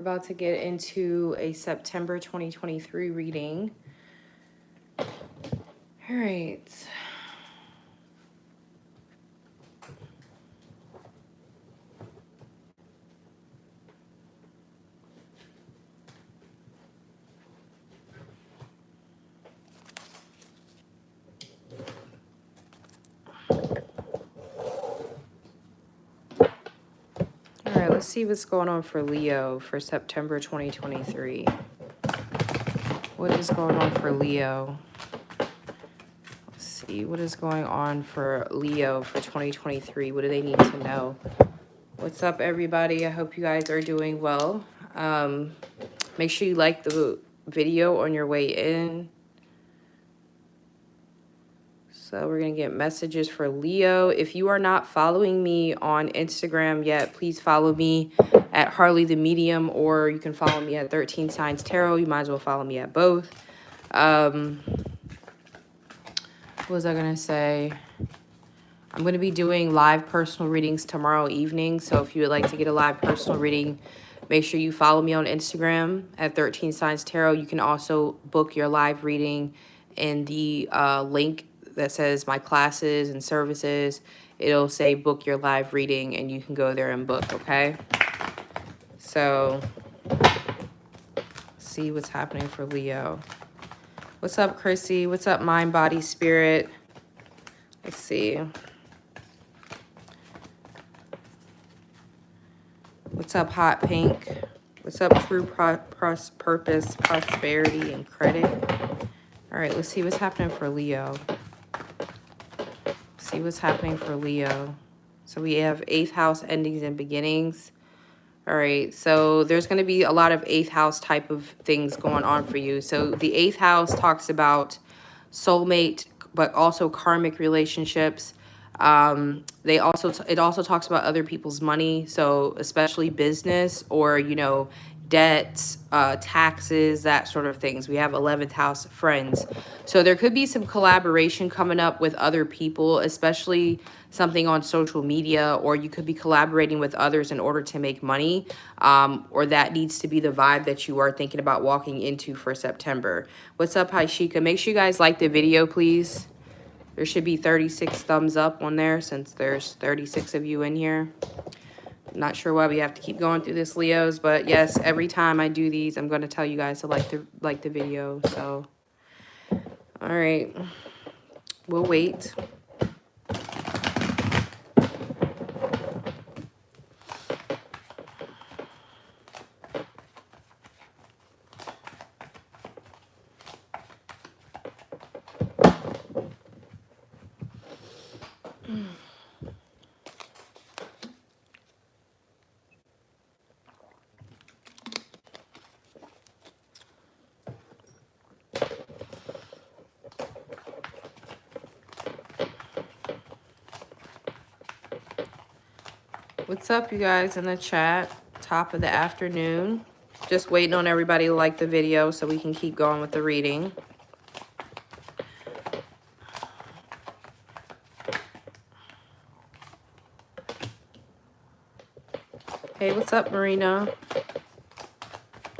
About to get into a September 2023 reading. All right. All right, let's see what's going on for Leo for September 2023. What is going on for Leo? Let's see, what is going on for Leo for 2023? What do they need to know? What's up, everybody? I hope you guys are doing well. Make sure you like the video on your way in. So we're going to get messages for Leo. If you are not following me on Instagram yet, please follow me at Harley the Medium, or you can follow me at 13 Signs Tarot. You might as well follow me at both. What was I going to say? I'm going to be doing live personal readings tomorrow evening. So if you would like to get a live personal reading, make sure you follow me on Instagram at 13 Signs Tarot. You can also book your live reading in the link that says my classes and services. It'll say book your live reading and you can go there and book, okay? So see what's happening for Leo. What's up, Chrissy? What's up, Mind, Body, Spirit? Let's see. What's up, Hot Pink? What's up, True Purpose, Prosperity, and Credit? All right, let's see what's happening for Leo. See what's happening for Leo. So we have 8th house endings and beginnings. All right, so there's going to be a lot of 8th house type of things going on for you. So the 8th house talks about soulmate, but also karmic relationships. It also talks about other people's money, so especially business or, you know, debts, taxes, that sort of things. We have 11th house friends. So there could be some collaboration coming up with other people, especially something on social media, or you could be collaborating with others in order to make money, or that needs to be the vibe that you are thinking about walking into for September. What's up, Haishika? Make sure you guys like the video, please. There should be 36 thumbs up on there since there's 36 of you in here. Not sure why we have to keep going through this, Leos, but yes, every time I do these, I'm going to tell you guys to like the video. So, all right, we'll wait. What's up, you guys, in the chat? Top of the afternoon. Just waiting on everybody to like the video so we can keep going with the reading. Hey, what's up, Marina?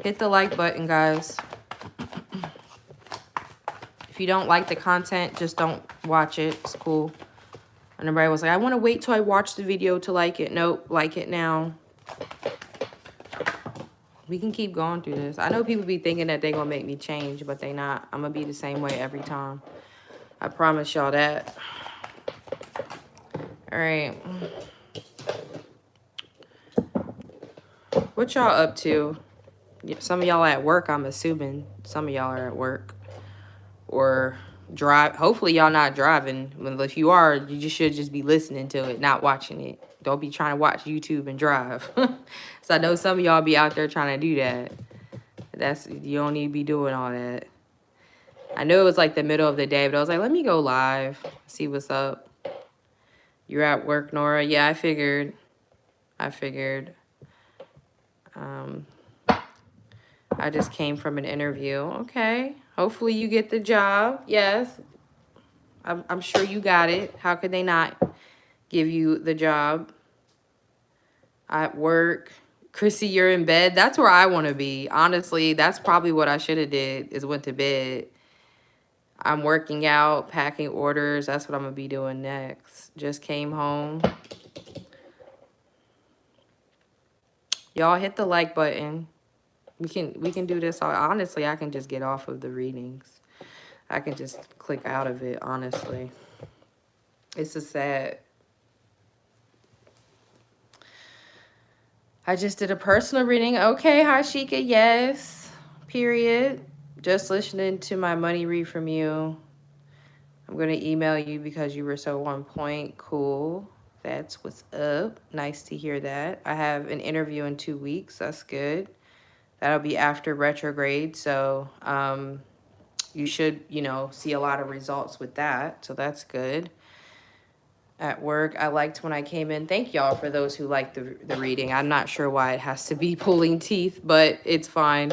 Hit the like button, guys. If you don't like the content, just don't watch it. It's cool. And everybody was like, I want to wait till I watch the video to like it. Nope, like it now. We can keep going through this. I know people be thinking that they're going to make me change, but they not. I'm going to be the same way every time. I promise y'all that. All right. What y'all up to? Some of y'all at work, I'm assuming. Some of y'all are at work. Or drive. Hopefully y'all not driving. If you are, you just should just be listening to it, not watching it. Don't be trying to watch YouTube and drive. So I know some of y'all be out there trying to do that. You don't need to be doing all that. I know it was like the middle of the day, but I was like, let me go live, see what's up. You're at work, Nora? Yeah, I figured. I just came from an interview. Okay. Hopefully you get the job. Yes. I'm sure you got it. How could they not give you the job? At work, Chrissy, you're in bed. That's where I want to be. Honestly, that's probably what I should have did is went to bed. I'm working out, packing orders. That's what I'm gonna be doing next. Just came home. Y'all hit the like button. We can do this. Honestly, I can just get off of the readings. I can just click out of it, honestly. It's a sad. I just did a personal reading. Okay, Hashika, yes. Period. Just listening to my money read from you. I'm going to email you because you were so on point. Cool. That's what's up. Nice to hear that. I have an interview in 2 weeks. That's good. That'll be after retrograde. So you should, see a lot of results with that. So that's good. At work, I liked when I came in. Thank y'all for those who liked the reading. I'm not sure why it has to be pulling teeth, but it's fine.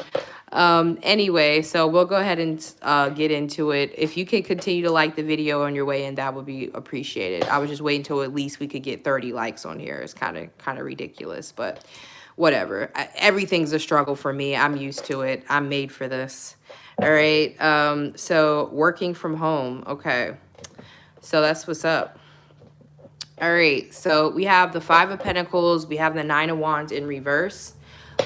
Anyway, so we'll go ahead and get into it. If you can continue to like the video on your way in, that would be appreciated. I was just waiting until at least we could get 30 likes on here. It's kind of ridiculous, but whatever. Everything's a struggle for me. I'm used to it. I'm made for this. All right. So working from home. Okay. So that's what's up. All right, so we have the Five of Pentacles, we have the Nine of Wands in reverse,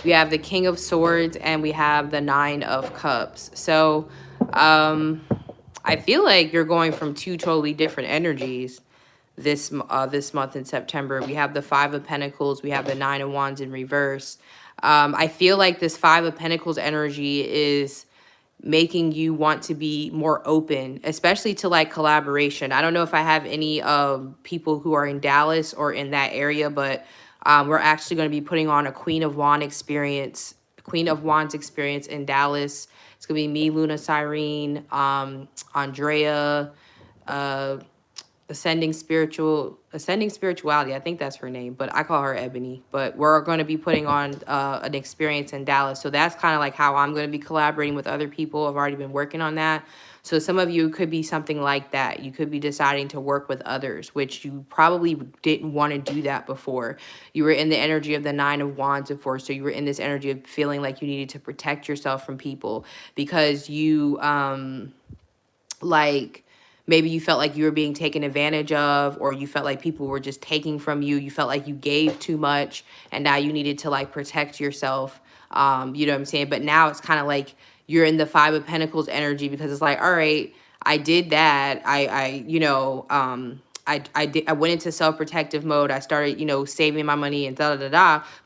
we have the King of Swords, and we have the Nine of Cups. So I feel like you're going from two totally different energies this month in September. We have the Five of Pentacles, we have the Nine of Wands in reverse. I feel like this Five of Pentacles energy is making you want to be more open, especially to like collaboration. I don't know if I have any people who are in Dallas or in that area, but we're actually going to be putting on a Queen of Wands experience in Dallas. It's going to be me, Luna, Cyrene, Andrea, Ascending Spirituality. I think that's her name, but I call her Ebony. But we're going to be putting on an experience in Dallas. So that's kind of like how I'm going to be collaborating with other people. I've already been working on that. So some of you could be something like that. You could be deciding to work with others, which you probably didn't want to do that before. You were in the energy of the Nine of Wands before. So you were in this energy of feeling like you needed to protect yourself from people because you maybe you felt like you were being taken advantage of, or you felt like people were just taking from you. You felt like you gave too much and now you needed to like protect yourself. You know what I'm saying? But now it's kind of like you're in the Five of Pentacles energy because it's like, all right, I did that. I went into self-protective mode. I started, saving my money and but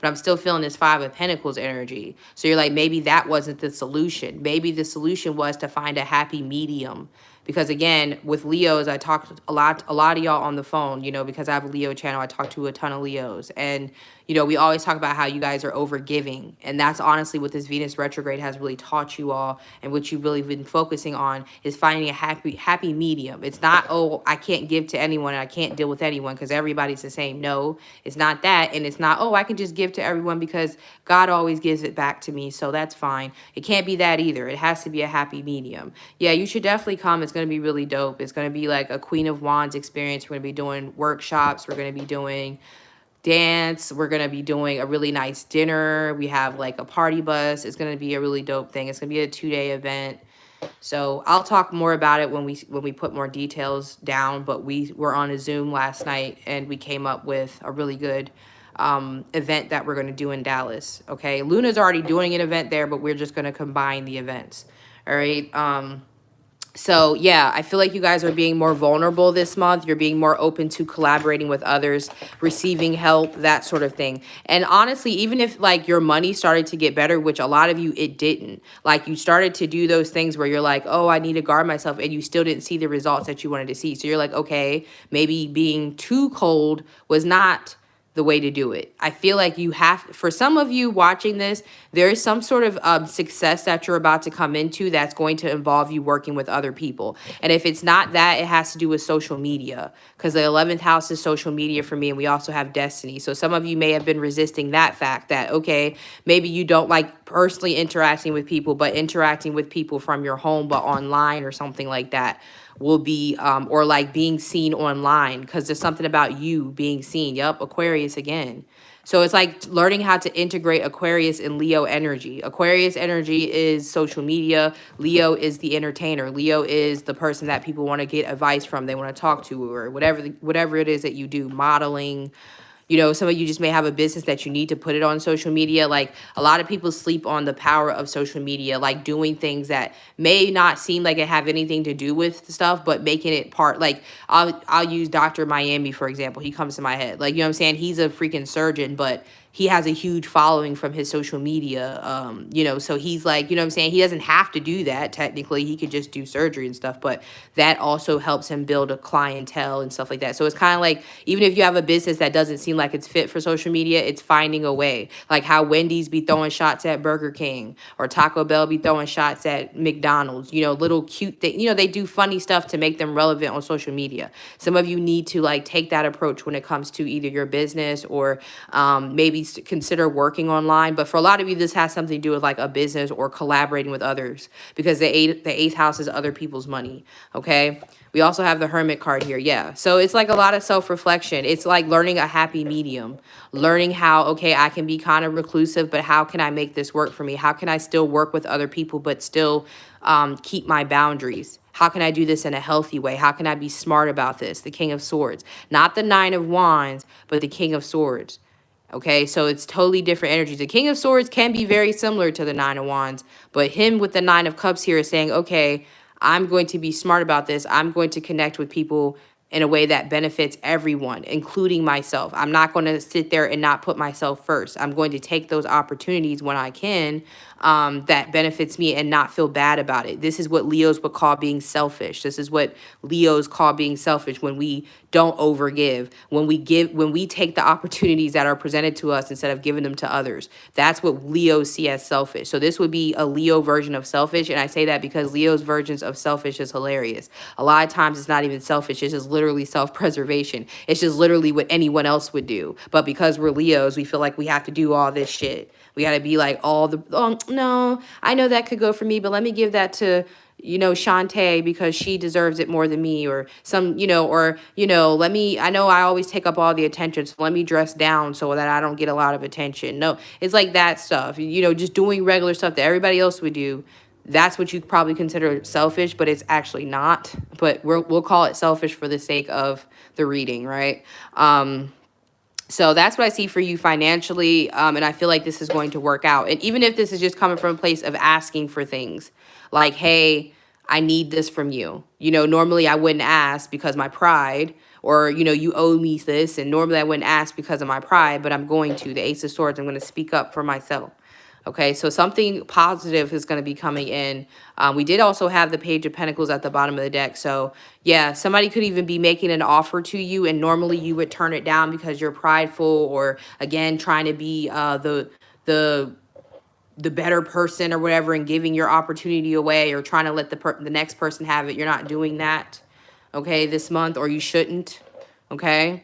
I'm still feeling this Five of Pentacles energy. So you're like, maybe that wasn't the solution. Maybe the solution was to find a happy medium. Because again, with Leos, I talked a lot of y'all on the phone, because I have a Leo channel. I talk to a ton of Leos. And, we always talk about how you guys are over giving. And that's honestly what this Venus retrograde has really taught you all. And what you've really been focusing on is finding a happy medium. It's not, oh, I can't give to anyone and I can't deal with anyone because everybody's the same. No, it's not that. And it's not, oh, I can just give to everyone because God always gives it back to me. So that's fine. It can't be that either. It has to be a happy medium. Yeah, you should definitely come. It's going to be really dope. It's going to be like a Queen of Wands experience. We're going to be doing workshops. We're going to be doing dance. We're going to be doing a really nice dinner. We have like a party bus. It's going to be a really dope thing. It's going to be a 2-day event. So I'll talk more about it when we put more details down, but we were on a Zoom last night and we came up with a really good event that we're going to do in Dallas. Okay. Luna's already doing an event there, but we're just going to combine the events. All right. So yeah, I feel like you guys are being more vulnerable this month. You're being more open to collaborating with others, receiving help, that sort of thing. And honestly, even if like your money started to get better, which a lot of you, it didn't, like you started to do those things where you're like, oh, I need to guard myself, and you still didn't see the results that you wanted to see. So you're like, okay, maybe being too cold was not the way to do it. I feel like you have, for some of you watching this, there is some sort of success that you're about to come into that's going to involve you working with other people. And if it's not that, it has to do with social media, because the 11th house is social media for me, and we also have destiny. So some of you may have been resisting that fact that, okay, maybe you don't like personally interacting with people, but interacting with people from your home, but online or something like that will be, or like being seen online, because there's something about you being seen. Yup, Aquarius again. So it's like learning how to integrate Aquarius and Leo energy. Aquarius energy is social media. Leo is the entertainer. Leo is the person that people want to get advice from. They want to talk to, or whatever it is that you do, modeling. You know, some of you just may have a business that you need to put it on social media. Like a lot of people sleep on the power of social media, like doing things that may not seem like it have anything to do with stuff, but making it part. Like I'll use Dr. Miami, for example. He comes to my head. Like, you know what I'm saying? He's a freaking surgeon, but he has a huge following from his social media. You know, so he's like, you know what I'm saying? He doesn't have to do that. Technically, he could just do surgery and stuff, but that also helps him build a clientele and stuff like that. So it's kind of like, even if you have a business that doesn't seem like it's fit for social media, it's finding a way. Like how Wendy's be throwing shots at Burger King, or Taco Bell be throwing shots at McDonald's, you know, little cute things. You know, they do funny stuff to make them relevant on social media. Some of you need to like take that approach when it comes to either your business or maybe consider working online. But for a lot of you, this has something to do with like a business or collaborating with others, because the eighth house is other people's money. Okay. We also have the Hermit card here. Yeah. So it's like a lot of self-reflection. It's like learning a happy medium, learning how, okay, I can be kind of reclusive, but how can I make this work for me? How can I still work with other people, but still keep my boundaries? How can I do this in a healthy way? How can I be smart about this? The King of Swords, not the Nine of Wands, but the King of Swords. Okay, so it's totally different energies. The King of Swords can be very similar to the Nine of Wands, but him with the Nine of Cups here is saying, okay, I'm going to be smart about this. I'm going to connect with people in a way that benefits everyone, including myself. I'm not going to sit there and not put myself first. I'm going to take those opportunities when I can, that benefits me, and not feel bad about it. This is what Leos would call being selfish. This is what Leos call being selfish, when we don't overgive, when we take the opportunities that are presented to us instead of giving them to others. That's what Leos see as selfish. So this would be a Leo version of selfish. And I say that because Leo's versions of selfish is hilarious. A lot of times it's not even selfish. It's just literally self-preservation. It's just literally what anyone else would do. But because we're Leos, we feel like we have to do all this shit. We got to be like all the, oh, no, I know that could go for me, but let me give that to, you know, Shantae because she deserves it more than me, or some, you know, or, you know, I know I always take up all the attention, so let me dress down so that I don't get a lot of attention. No, it's like that stuff, you know, just doing regular stuff that everybody else would do. That's what you probably consider selfish, but it's actually not. But we'll call it selfish for the sake of the reading, right? So that's what I see for you financially. And I feel like this is going to work out. And even if this is just coming from a place of asking for things like, hey, I need this from you. You know, normally I wouldn't ask because my pride, or, you know, you owe me this. And normally I wouldn't ask because of my pride, but I'm going to. The Ace of Swords, I'm going to speak up for myself. Okay, so something positive is going to be coming in. We did also have the Page of Pentacles at the bottom of the deck. So, yeah, somebody could even be making an offer to you, and normally you would turn it down because you're prideful, or, again, trying to be the better person or whatever, and giving your opportunity away, or trying to let the next person have it. You're not doing that, okay, this month, or you shouldn't, okay?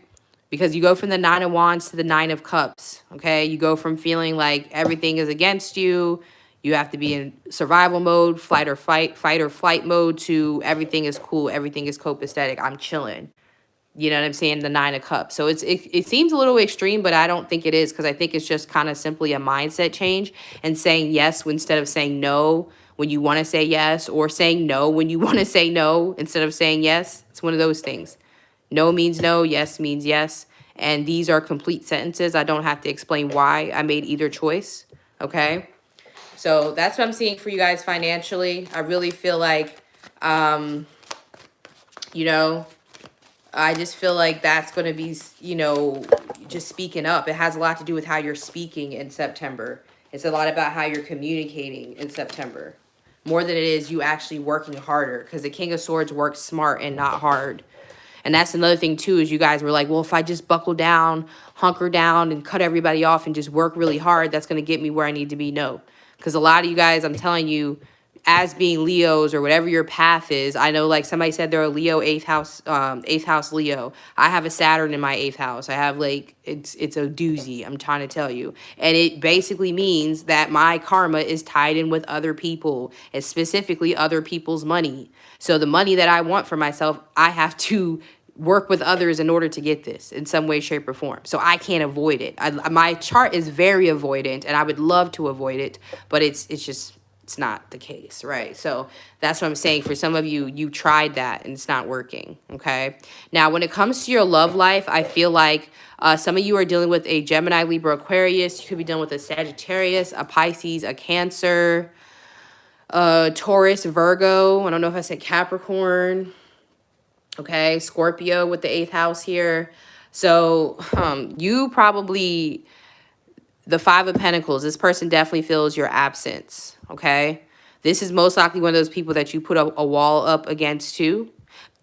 Because you go from the Nine of Wands to the Nine of Cups, okay? You go from feeling like everything is against you, you have to be in survival mode, fight or flight mode, to everything is cool, everything is copacetic, I'm chilling. You know what I'm saying? The Nine of Cups. So it seems a little extreme, but I don't think it is, because I think it's just kind of simply a mindset change, and saying yes instead of saying no when you want to say yes, or saying no when you want to say no instead of saying yes. It's one of those things. No means no, yes means yes. And these are complete sentences. I don't have to explain why I made either choice, okay? So that's what I'm seeing for you guys financially. I really feel like, you know, I just feel like that's going to be, you know, just speaking up. It has a lot to do with how you're speaking in September. It's a lot about how you're communicating in September, more than it is you actually working harder, because the King of Swords works smart and not hard. And that's another thing too, is you guys were like, well, if I just buckle down, hunker down, and cut everybody off and just work really hard, that's going to get me where I need to be. No, because a lot of you guys, I'm telling you, as being Leos or whatever your path is, I know like somebody said they're a Leo, eighth house Leo. I have a Saturn in my eighth house. I have like, it's a doozy, I'm trying to tell you. And it basically means that my karma is tied in with other people, and specifically other people's money. So the money that I want for myself, I have to work with others in order to get this in some way, shape, or form. So I can't avoid it. My chart is very avoidant, and I would love to avoid it, but it's not the case, right? So that's what I'm saying. For some of you, you tried that and it's not working, okay? Now, when it comes to your love life, I feel like some of you are dealing with a Gemini, Libra, Aquarius. You could be dealing with a Sagittarius, a Pisces, a Cancer, Taurus, Virgo. I don't know if I said Capricorn. Okay, Scorpio with the 8th house here. So you probably, the 5 of Pentacles, this person definitely feels your absence, okay? This is most likely one of those people that you put a wall up against too.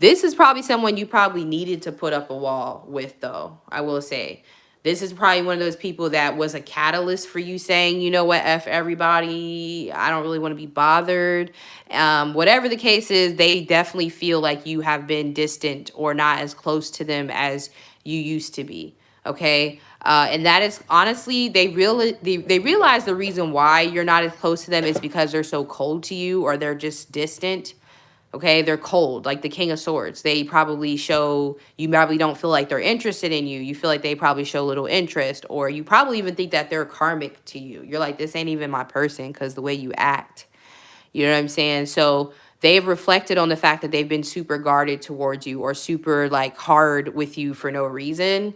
This is probably someone you probably needed to put up a wall with, though, I will say. This is probably one of those people that was a catalyst for you saying, you know what, F everybody, I don't really want to be bothered. Whatever the case is, they definitely feel like you have been distant or not as close to them as you used to be, okay? And that is, honestly, they realize the reason why you're not as close to them is because they're so cold to you or they're just distant. Okay, they're cold, like the King of Swords. They probably show, you probably don't feel like they're interested in you. You feel like they probably show little interest, or you probably even think that they're karmic to you. You're like, this ain't even my person because the way you act. You know what I'm saying? So they've reflected on the fact that they've been super guarded towards you or super like hard with you for no reason.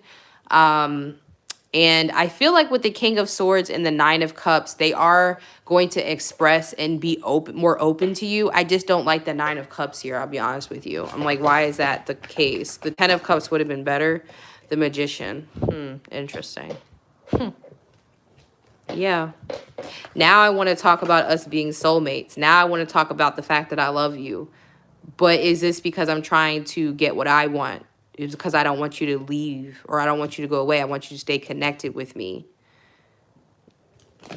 And I feel like with the King of Swords and the 9 of Cups, they are going to express and be more open to you. I just don't like the 9 of Cups here, I'll be honest with you. I'm like, why is that the case? The 10 of Cups would have been better. The Magician. Interesting. Yeah. Now I want to talk about us being soulmates. Now I want to talk about the fact that I love you. But is this because I'm trying to get what I want? It's because I don't want you to leave or I don't want you to go away. I want you to stay connected with me.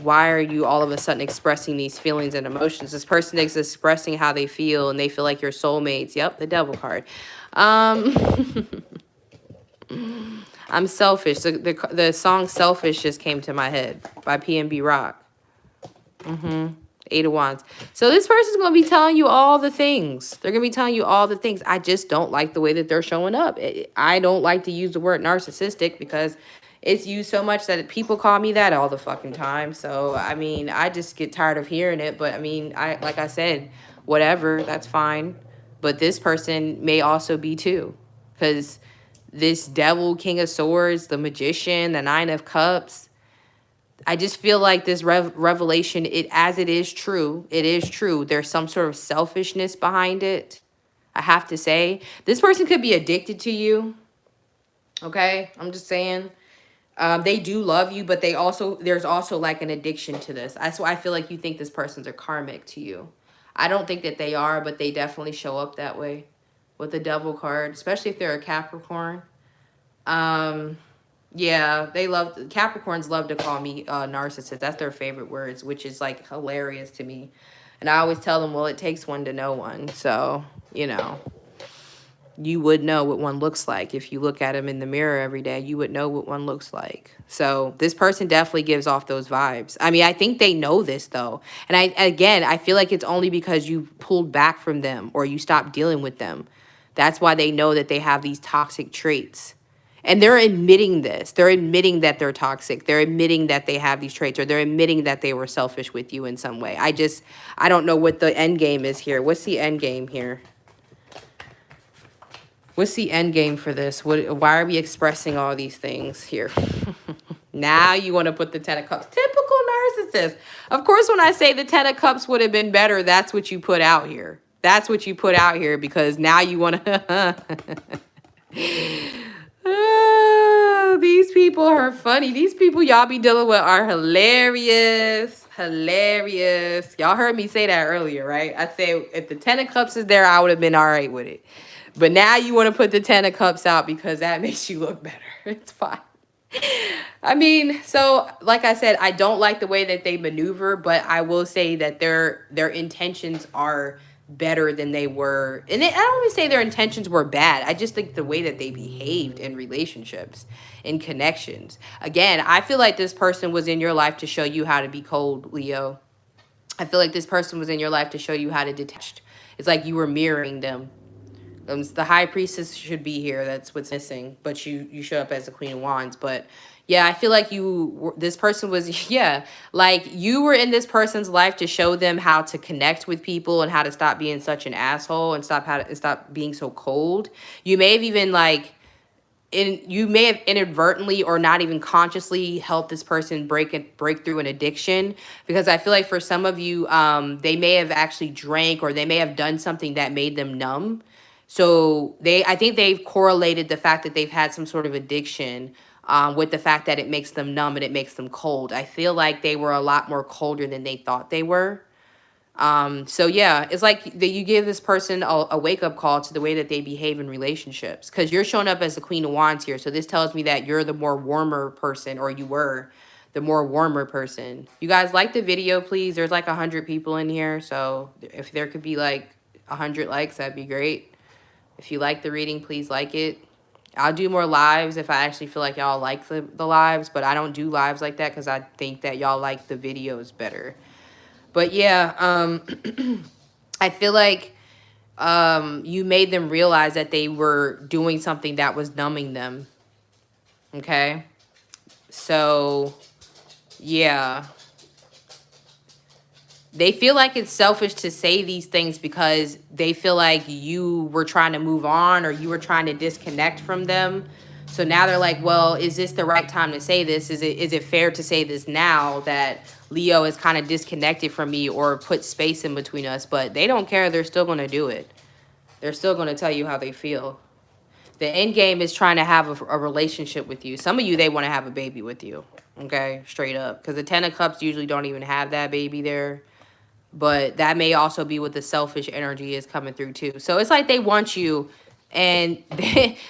Why are you all of a sudden expressing these feelings and emotions? This person is expressing how they feel and they feel like you're soulmates. Yep, the devil card. I'm selfish. The song Selfish just came to my head by PNB Rock. 8 of Wands. So this person's going to be telling you all the things. They're going to be telling you all the things. I just don't like the way that they're showing up. I don't like to use the word narcissistic because it's used so much that people call me that all the fucking time. So, I mean, I just get tired of hearing it. But, I mean, like I said, whatever, that's fine. But this person may also be too. Because this devil, King of Swords, the Magician, the 9 of Cups, I just feel like this revelation, it is true. There's some sort of selfishness behind it. I have to say, this person could be addicted to you. Okay, I'm just saying. They do love you, but there's also like an addiction to this. That's why I feel like you think this person's a karmic to you. I don't think that they are, but they definitely show up that way with the devil card, especially if they're a Capricorn. Yeah, Capricorns love to call me narcissist. That's their favorite words, which is like hilarious to me. And I always tell them, well, it takes one to know one. So, you know, you would know what one looks like. If you look at them in the mirror every day, you would know what one looks like. So this person definitely gives off those vibes. I mean, I think they know this though. And I feel like it's only because you pulled back from them or you stopped dealing with them. That's why they know that they have these toxic traits. And they're admitting this. They're admitting that they're toxic. They're admitting that they have these traits, or they're admitting that they were selfish with you in some way. I don't know what the end game is here. What's the end game here? What's the end game for this? Why are we expressing all these things here? Now you want to put the 10 of Cups. Typical narcissist. Of course, when I say the 10 of Cups would have been better, that's what you put out here. That's what you put out here because now you want to... These people are funny. These people y'all be dealing with are hilarious. Hilarious. Y'all heard me say that earlier, right? I said if the 10 of Cups is there, I would have been all right with it. But now you want to put the 10 of Cups out because that makes you look better. It's fine. I mean, so like I said, I don't like the way that they maneuver, but I will say that their intentions are better than they were. And I don't even say their intentions were bad. I just think the way that they behaved in relationships, in connections. Again, I feel like this person was in your life to show you how to be cold, Leo. I feel like this person was in your life to show you how to detach. It's like you were mirroring them. The high priestess should be here. That's what's missing. But you show up as the Queen of Wands. But yeah, I feel like this person was, yeah, like you were in this person's life to show them how to connect with people and how to stop being such an asshole and stop being so cold. You may have even like, you may have inadvertently or not even consciously helped this person break through an addiction, because I feel like for some of you, they may have actually drank or they may have done something that made them numb. So I think they've correlated the fact that they've had some sort of addiction, with the fact that it makes them numb and it makes them cold. I feel like they were a lot more colder than they thought they were. So yeah, it's like that you give this person a wake-up call to the way that they behave in relationships, because you're showing up as the Queen of Wands here. So this tells me that you're the more warmer person, or you were the more warmer person. You guys like the video, please. There's like 100 people in here, so if there could be like 100 likes, that'd be great. If you like the reading, please like it. I'll do more lives if I actually feel like y'all like the lives, but I don't do lives like that because I think that y'all like the videos better. But yeah, I feel like you made them realize that they were doing something that was numbing them. Okay? So, yeah. They feel like it's selfish to say these things because they feel like you were trying to move on or you were trying to disconnect from them. So now they're like, well, is this the right time to say this? Is it fair to say this now that Leo is kind of disconnected from me or put space in between us? But they don't care. They're still going to do it. They're still going to tell you how they feel. The end game is trying to have a relationship with you. Some of you, they want to have a baby with you. Okay, straight up. Because the 10 of Cups usually don't even have that baby there. But that may also be what the selfish energy is coming through too. So it's like they want you, and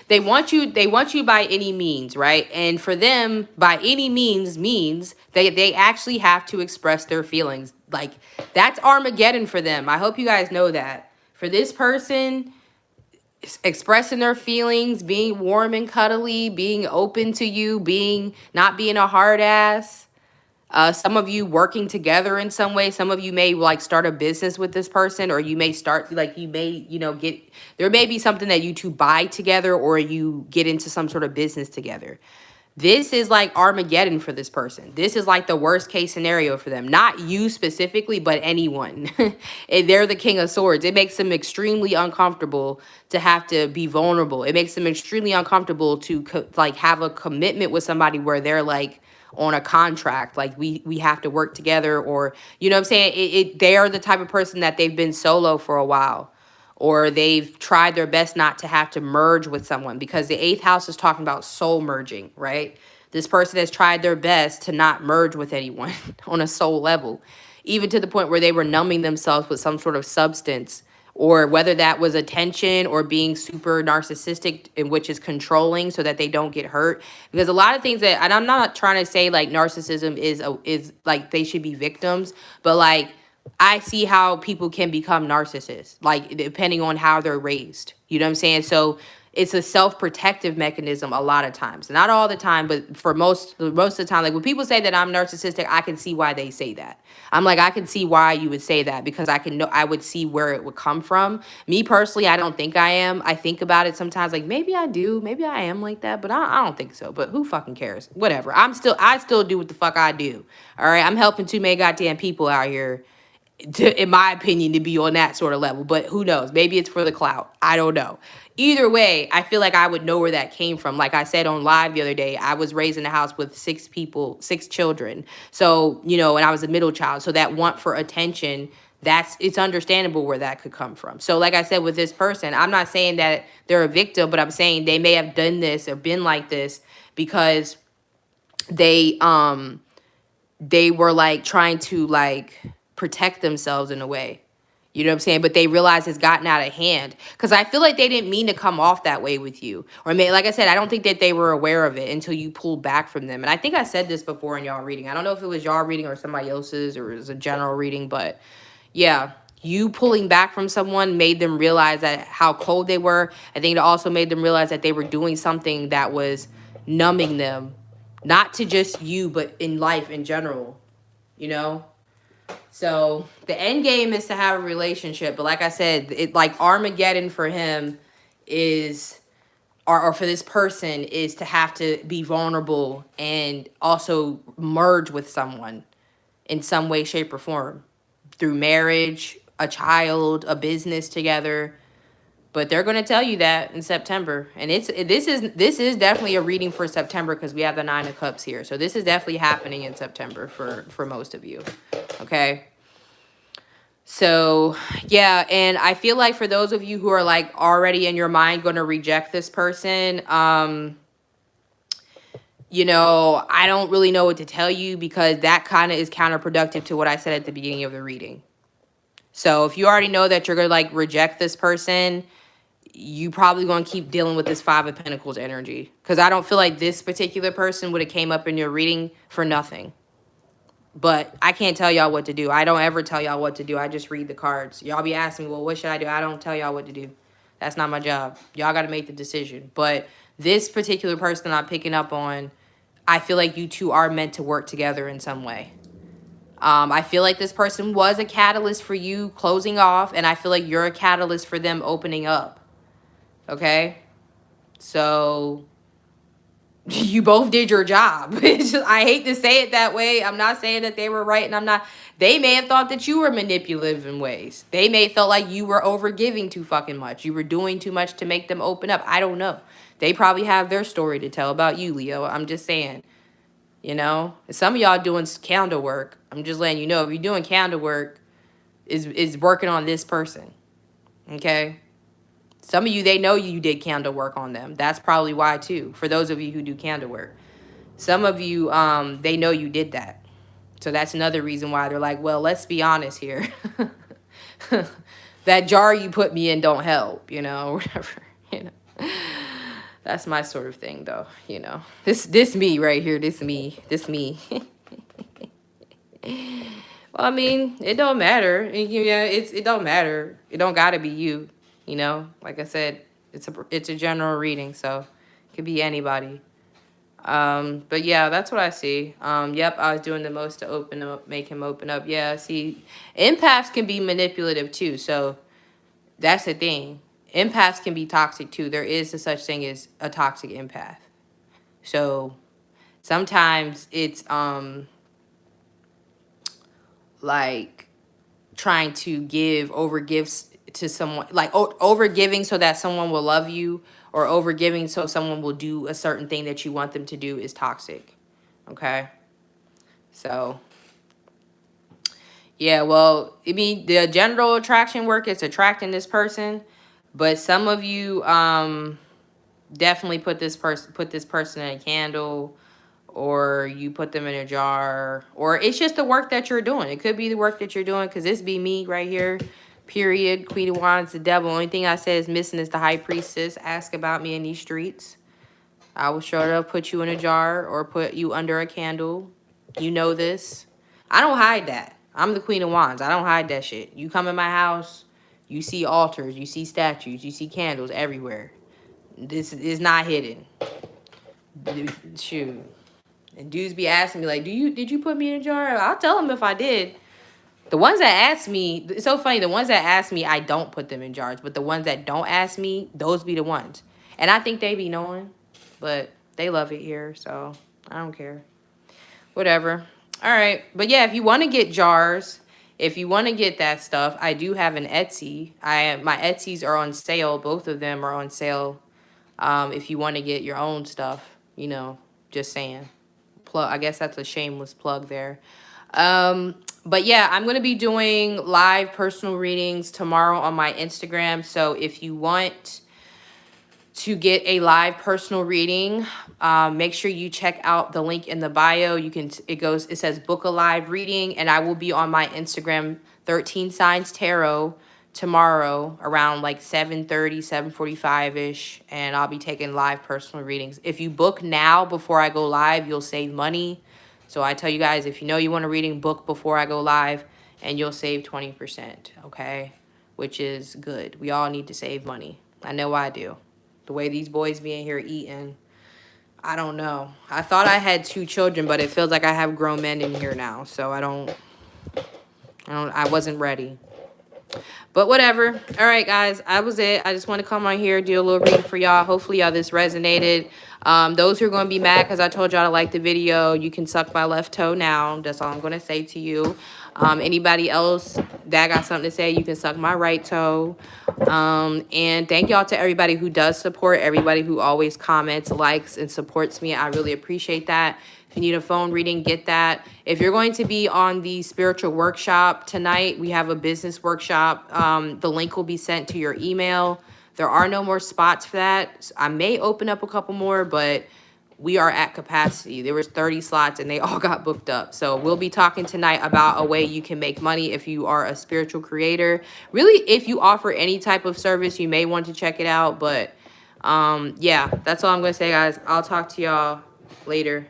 they want you by any means, right? And for them, by any means they actually have to express their feelings. Like, that's Armageddon for them. I hope you guys know that. For this person, expressing their feelings, being warm and cuddly, being open to you, not being a hard ass. Some of you working together in some way. Some of you may like start a business with this person, or you may start like, you may, there may be something that you two buy together, or you get into some sort of business together. This is like Armageddon for this person. This is like the worst case scenario for them. Not you specifically, but anyone. And they're the King of Swords. It makes them extremely uncomfortable to have to be vulnerable. It makes them extremely uncomfortable to like have a commitment with somebody where they're like on a contract, like we have to work together, or you know what I'm saying? They are the type of person that they've been solo for a while, or they've tried their best not to have to merge with someone, because the 8th house is talking about soul merging, right? This person has tried their best to not merge with anyone on a soul level, even to the point where they were numbing themselves with some sort of substance, or whether that was attention or being super narcissistic, in which is controlling so that they don't get hurt. Because a lot of things that, and I'm not trying to say like narcissism is like they should be victims, but like I see how people can become narcissists, like depending on how they're raised. You know what I'm saying? So it's a self-protective mechanism a lot of times. Not all the time, but for most of the time. Like when people say that I'm narcissistic, I can see why they say that. I'm like, I can see why you would say that, because I would see where it would come from. Me personally, I don't think I am. I think about it sometimes, like maybe I do, maybe I am like that, but I don't think so. But who fucking cares? Whatever. I still do what the fuck I do. All right. I'm helping too many goddamn people out here, in my opinion, to be on that sort of level. But who knows? Maybe it's for the clout. I don't know. Either way, I feel like I would know where that came from. Like I said on live the other day, I was raised in a house with 6 children. So, and I was a middle child. So that want for attention, it's understandable where that could come from. So like I said, with this person, I'm not saying that they're a victim, but I'm saying they may have done this or been like this because they were like trying to like protect themselves in a way. You know what I'm saying? But they realize it's gotten out of hand. Because I feel like they didn't mean to come off that way with you. Or like I said, I don't think that they were aware of it until you pulled back from them. And I think I said this before in y'all reading. I don't know if it was y'all reading or somebody else's, or it was a general reading. But yeah, you pulling back from someone made them realize that how cold they were. I think it also made them realize that they were doing something that was numbing them. Not to just you, but in life in general. You know? So the end game is to have a relationship. But like I said, it like Armageddon for him is, or for this person is to have to be vulnerable and also merge with someone in some way, shape, or form through marriage, a child, a business together. But they're going to tell you that in September, and this is definitely a reading for September because we have the Nine of Cups here. So this is definitely happening in September for most of you. Okay. So yeah, and I feel like for those of you who are like already in your mind going to reject this person, you know, I don't really know what to tell you because that kind of is counterproductive to what I said at the beginning of the reading. So if you already know that you're going to like reject this person, you probably going to keep dealing with this Five of Pentacles energy. Because I don't feel like this particular person would have came up in your reading for nothing. But I can't tell y'all what to do. I don't ever tell y'all what to do. I just read the cards. Y'all be asking me, well, what should I do? I don't tell y'all what to do. That's not my job. Y'all got to make the decision. But this particular person I'm picking up on, I feel like you two are meant to work together in some way. I feel like this person was a catalyst for you closing off, and I feel like you're a catalyst for them opening up. Okay? So you both did your job. It's just, I hate to say it that way. I'm not saying that they were right, and I'm not. They may have thought that you were manipulative in ways. They may have felt like you were over giving too fucking much. You were doing too much to make them open up. I don't know. They probably have their story to tell about you, Leo. I'm just saying. You know, some of y'all doing candle work. I'm just letting you know, if you're doing candle work, is working on this person. Okay? Some of you, they know you did candle work on them. That's probably why too. For those of you who do candle work. Some of you, they know you did that. So that's another reason why they're like, well, let's be honest here. That jar you put me in don't help, you know, or whatever, you know. That's my sort of thing, though, you know. This me right here, this me. Well, I mean, it don't matter. Yeah, it don't matter. It don't gotta be you, you know. Like I said, it's a general reading, so it could be anybody. But yeah, that's what I see. Yep, I was doing the most to open him up, make him open up. Yeah, see, empaths can be manipulative too, so that's the thing. Empaths can be toxic too. There is a such thing as a toxic empath. So sometimes it's like trying to over gifts to someone, like over giving so that someone will love you, or over giving so someone will do a certain thing that you want them to do is toxic. Okay? So yeah, well, I mean, the general attraction work is attracting this person, but some of you definitely put this person in a candle, or you put them in a jar, or it's just the work that you're doing. It could be the work that you're doing, because this be me right here, period. Queen of Wands, the devil. Only thing I said is missing is the High Priestess. Ask about me in these streets. I will sure enough put you in a jar or put you under a candle. You know this. I don't hide that. I'm the Queen of Wands. I don't hide that shit. You come in my house, you see altars, you see statues, you see candles everywhere. This is not hidden. Shoot. And dudes be asking me like, did you put me in a jar? I'll tell them if I did. The ones that ask me, it's so funny. The ones that ask me, I don't put them in jars. But the ones that don't ask me, those be the ones. And I think they be knowing. But they love it here, so I don't care. Whatever. All right. But yeah, if you want to get jars, if you want to get that stuff, I do have an Etsy. My Etsys are on sale. Both of them are on sale. If you want to get your own stuff, you know, just saying. I guess that's a shameless plug there. But yeah, I'm going to be doing live personal readings tomorrow on my Instagram. So if you want to get a live personal reading, make sure you check out the link in the bio. It says book a live reading, and I will be on my Instagram 13 Signs Tarot tomorrow around like 7:30, 7:45ish, and I'll be taking live personal readings. If you book now before I go live, you'll save money. So I tell you guys, if you know you want a reading, book before I go live and you'll save 20%, okay? Which is good. We all need to save money. I know I do. The way these boys be in here eating, I don't know. I thought I had 2 children, but it feels like I have grown men in here now. So I wasn't ready. But whatever. All right, guys, that was it. I just want to come on here, do a little reading for y'all. Hopefully y'all this resonated. Those who are going to be mad because I told y'all to like the video, you can suck my left toe now. That's all I'm going to say to you. Anybody else that got something to say, you can suck my right toe. And thank y'all to everybody who does support, everybody who always comments, likes, and supports me. I really appreciate that. If you need a phone reading, get that. If you're going to be on the spiritual workshop tonight, we have a business workshop. The link will be sent to your email. There are no more spots for that. I may open up a couple more, but we are at capacity. There was 30 slots and they all got booked up. So we'll be talking tonight about a way you can make money if you are a spiritual creator. Really, if you offer any type of service, you may want to check it out. But yeah, that's all I'm going to say, guys. I'll talk to y'all later.